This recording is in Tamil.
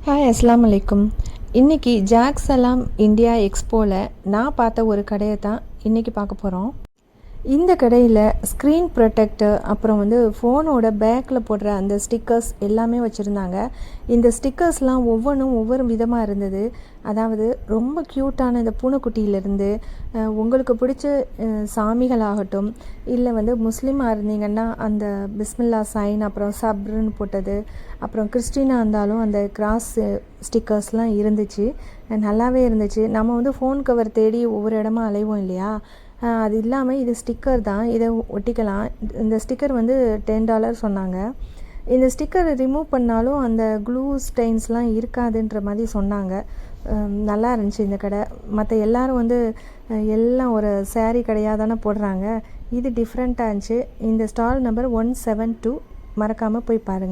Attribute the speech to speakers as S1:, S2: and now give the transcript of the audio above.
S1: ஹாய் அஸ்ஸலாமு அலைக்கும். இன்றைக்கி ஜாக் சலாம் இந்தியா எக்ஸ்போவில் நான் பார்த்த ஒரு கடையை தான் இன்றைக்கி பார்க்க போகிறோம். இந்த கடையில் ஸ்க்ரீன் ப்ரொடெக்டர், அப்புறம் ஃபோனோட பேக்கில் போடுற அந்த ஸ்டிக்கர்ஸ் எல்லாமே வச்சுருந்தாங்க. இந்த ஸ்டிக்கர்ஸ்லாம் ஒவ்வொன்றும் ஒவ்வொரு விதமாக இருந்தது. அதாவது ரொம்ப க்யூட்டான இந்த பூனைக்குட்டியிலேருந்து உங்களுக்கு பிடிச்ச சாமிகளாகட்டும், இல்லை முஸ்லீமாக இருந்தீங்கன்னா அந்த பிஸ்மில்லா சைன், அப்புறம் சப்ருன்னு போட்டது, அப்புறம் கிறிஸ்டினாக இருந்தாலும் அந்த கிராஸ் ஸ்டிக்கர்ஸ்லாம் இருந்துச்சு. நல்லாவே இருந்துச்சு. நம்ம ஃபோன் கவர் தேடி ஒவ்வொரு இடமா அலைவோம் இல்லையா, அது இல்லாமல் இது ஸ்டிக்கர் தான். இதை ஒட்டிக்கலாம். இந்த ஸ்டிக்கர் $10 சொன்னாங்க. இந்த ஸ்டிக்கர் ரிமூவ் பண்ணாலும் அந்த க்ளூ ஸ்டெயின்ஸ்லாம் இருக்காதுன்ற மாதிரி சொன்னாங்க. நல்லா இருந்துச்சு இந்த கடை. மற்ற எல்லோரும் எல்லாம் ஒரு சேரீ கடையாக தானே போடுறாங்க. இது டிஃப்ரெண்ட்டாக இருந்துச்சு. இந்த ஸ்டால் நம்பர் 172 மறக்காமல் போய் பாருங்கள்.